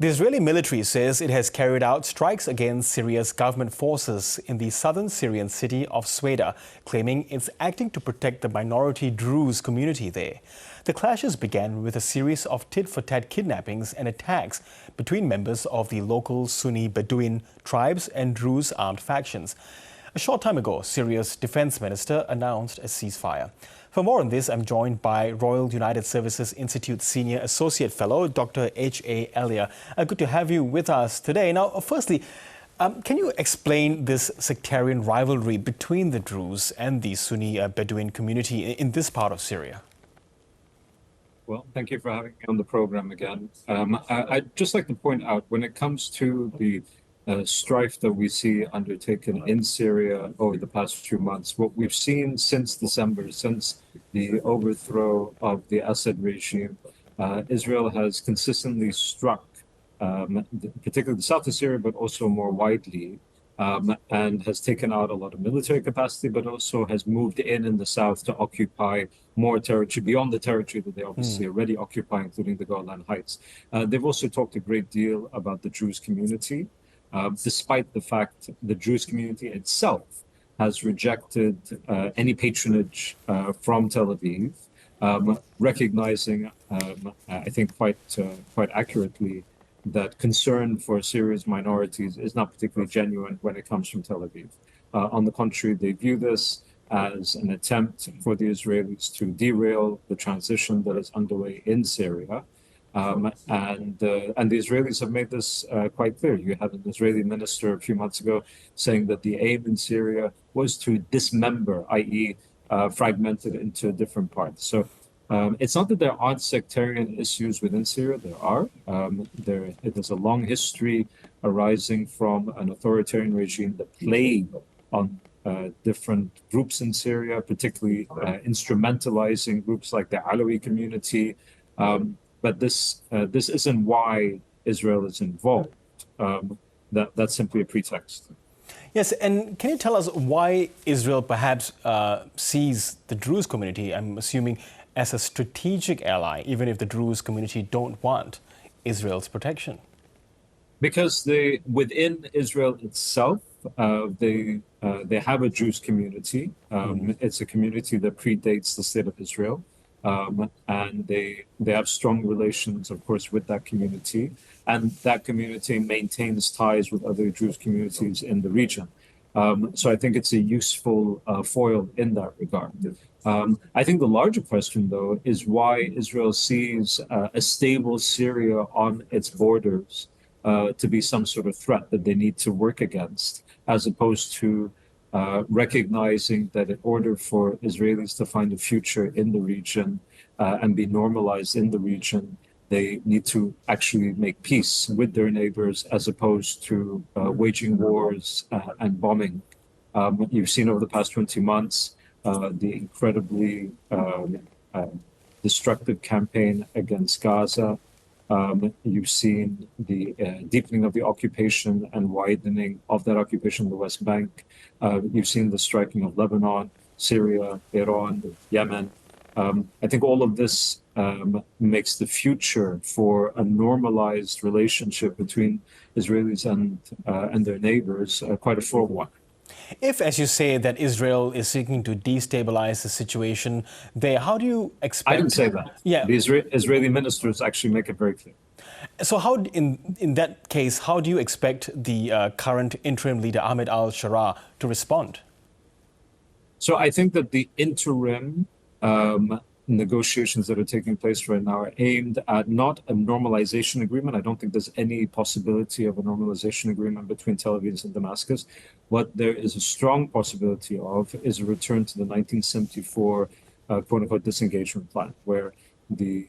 The Israeli military says it has carried out strikes against Syria's government forces in the southern Syrian city of Sweida, claiming it's acting to protect the minority Druze community there. The clashes began with a series of tit-for-tat kidnappings and attacks between members of the local Sunni Bedouin tribes and Druze armed factions. A short time ago, Syria's defense minister announced a ceasefire. For more on this, I'm joined by Royal United Services Institute Senior Associate Fellow, Dr. HA Hellyer. Good to have you with us today. Now, firstly, can you explain this sectarian rivalry between the Druze and the Sunni Bedouin community in this part of Syria? Well, thank you for having me on the program again. I'd just like to point out, when it comes to the strife that we see undertaken in Syria over the past few months, what we've seen since December, since the overthrow of the Assad regime, Israel has consistently struck, particularly the south of Syria, but also more widely, and has taken out a lot of military capacity, but also has moved in the south to occupy more territory beyond the territory that they obviously already occupy, including the Golan Heights. They've also talked a great deal about the Druze community, despite the fact the Druze community itself has rejected any patronage from Tel Aviv, recognizing, I think quite accurately, that concern for Syria's minorities is not particularly genuine when it comes from Tel Aviv. On the contrary, they view this as an attempt for the Israelis to derail the transition that is underway in Syria. And the Israelis have made this quite clear. You had an Israeli minister a few months ago saying that the aim in Syria was to dismember, i.e. fragment it into different parts. So it's not that there aren't sectarian issues within Syria. There are. There's a long history arising from an authoritarian regime that played on different groups in Syria, particularly instrumentalizing groups like the Alawi community. But this isn't why Israel is involved. That's simply a pretext. Yes, and can you tell us why Israel perhaps sees the Druze community, I'm assuming, as a strategic ally, even if the Druze community don't want Israel's protection? Because within Israel itself, they have a Druze community. It's a community that predates the state of Israel. And they have strong relations, of course, with that community. And that community maintains ties with other Druze communities in the region. So I think it's a useful foil in that regard. I think the larger question, though, is why Israel sees a stable Syria on its borders to be some sort of threat that they need to work against, as opposed to recognizing that in order for Israelis to find a future in the region and be normalized in the region, they need to actually make peace with their neighbors as opposed to waging wars and bombing. You've seen over the past 20 months the incredibly destructive campaign against Gaza. You've seen the deepening of the occupation and widening of that occupation in the West Bank. You've seen the striking of Lebanon, Syria, Iran, Yemen. I think all of this makes the future for a normalized relationship between Israelis and their neighbors quite a full one. If, as you say, that Israel is seeking to destabilize the situation there, how do you expect... I didn't say that. Yeah. The Israeli ministers actually make it very clear. So how, in that case, how do you expect the current interim leader, Ahmed al-Sharaa, to respond? So I think that the interim negotiations that are taking place right now are aimed at not a normalization agreement. I don't think there's any possibility of a normalization agreement between Tel Aviv and Damascus. What there is a strong possibility of is a return to the 1974 quote-unquote disengagement plan, where the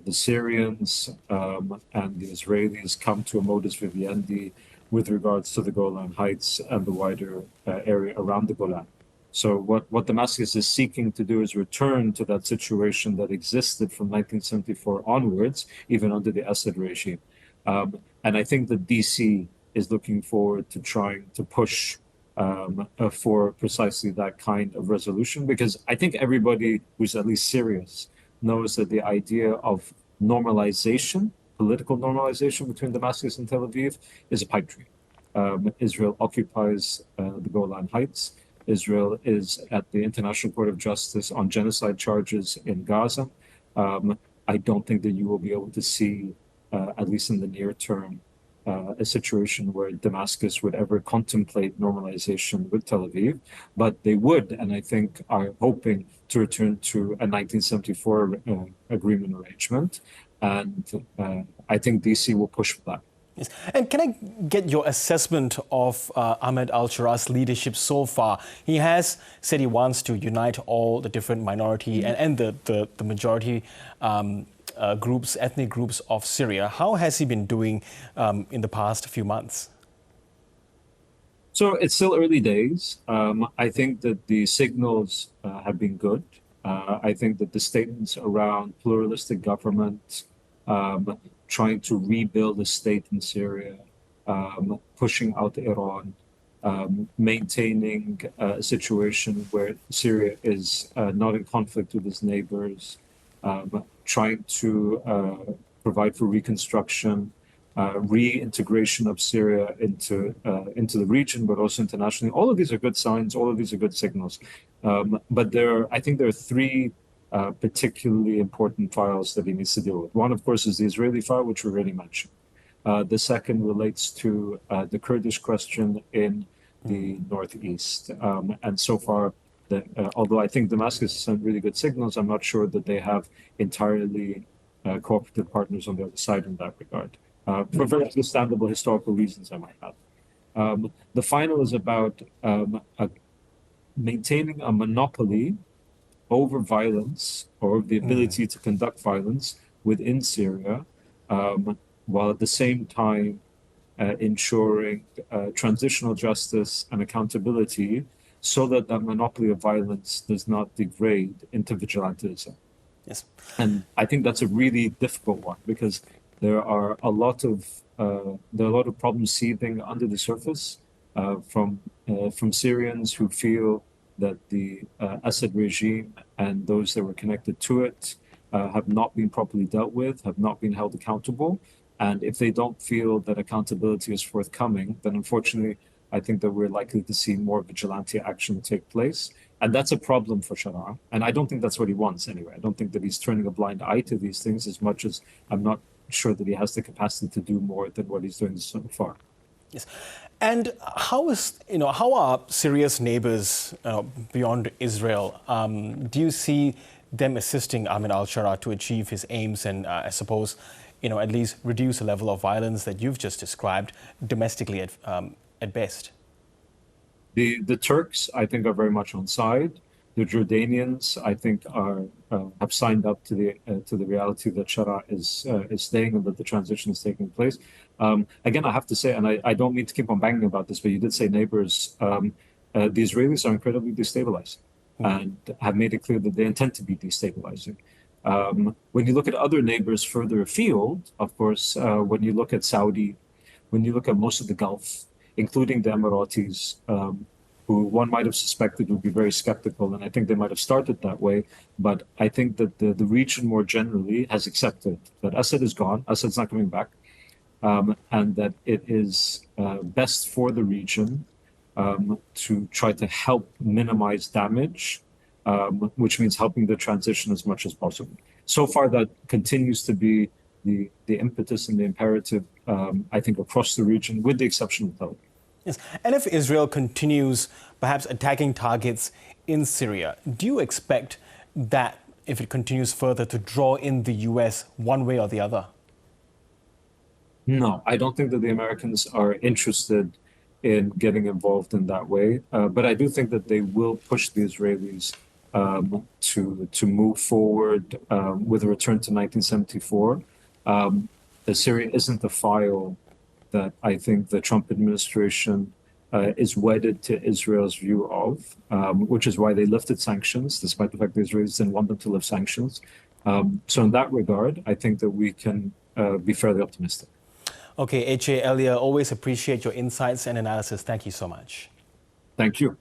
Syrians and the Israelis come to a modus vivendi with regards to the Golan Heights and the wider area around the Golan. So what Damascus is seeking to do is return to that situation that existed from 1974 onwards, even under the Assad regime. And I think that DC is looking forward to trying to push for precisely that kind of resolution, because I think everybody who's at least serious knows that the idea of normalization political normalization between Damascus and Tel Aviv is a pipe dream. Israel occupies the Golan Heights. Israel is at the International Court of Justice on genocide charges in Gaza. I don't think that you will be able to see, at least in the near term, a situation where Damascus would ever contemplate normalization with Tel Aviv, but they would, and I think are hoping to return to a 1974 agreement arrangement. And I think DC will push for that. Yes. And can I get your assessment of Ahmed al-Sharah's leadership so far? He has said he wants to unite all the different minority and the majority groups, ethnic groups of Syria. How has he been doing in the past few months? So it's still early days. I think that the signals have been good. I think that the statements around pluralistic government, trying to rebuild a state in Syria, pushing out Iran, maintaining a situation where Syria is not in conflict with its neighbors, trying to provide for reconstruction, reintegration of Syria into the region, but also internationally. All of these are good signs. All of these are good signals. But I think there are three particularly important files that he needs to deal with. One, of course, is the Israeli file, which we already mentioned. The second relates to the Kurdish question in the northeast. And so far, although I think Damascus has sent really good signals, I'm not sure that they have entirely cooperative partners on the other side in that regard, for very understandable historical reasons I might have. The final is about maintaining a monopoly over violence or the ability to conduct violence within Syria, while at the same time ensuring transitional justice and accountability so that that monopoly of violence does not degrade into vigilantism. Yes. And I think that's a really difficult one because there are a lot of problems seething under the surface from Syrians who feel that the Assad regime and those that were connected to it have not been properly dealt with, have not been held accountable. And if they don't feel that accountability is forthcoming, then unfortunately, I think that we're likely to see more vigilante action take place. And that's a problem for Sharah. And I don't think that's what he wants anyway. I don't think that he's turning a blind eye to these things as much as I'm not sure that he has the capacity to do more than what he's doing so far. Yes. And how are Syria's neighbors beyond Israel? Do you see them assisting Ahmed al-Sharah to achieve his aims and I suppose, at least reduce the level of violence that you've just described domestically at best? The Turks, I think, are very much on side. The Jordanians, I think, have signed up to the reality that Sharah is staying and that the transition is taking place. Again, I have to say, and I don't mean to keep on banging about this, but you did say neighbors. The Israelis are incredibly destabilizing and have made it clear that they intend to be destabilizing. When you look at other neighbors further afield, of course, when you look at Saudi, when you look at most of the Gulf, including the Emiratis, who one might have suspected would be very skeptical, and I think they might have started that way. But I think that the region more generally has accepted that Assad is gone, Assad's not coming back, and that it is best for the region to try to help minimize damage, which means helping the transition as much as possible. So far, that continues to be the impetus and the imperative, I think, across the region, with the exception of Tel Aviv. Yes. And if Israel continues perhaps attacking targets in Syria, do you expect that, if it continues further, to draw in the US one way or the other? No, I don't think that the Americans are interested in getting involved in that way. But I do think that they will push the Israelis to move forward with a return to 1974. Syria isn't a file that I think the Trump administration is wedded to Israel's view of, which is why they lifted sanctions, despite the fact the Israelis didn't want them to lift sanctions. So in that regard, I think that we can be fairly optimistic. Okay, HA Hellyer, always appreciate your insights and analysis. Thank you so much. Thank you.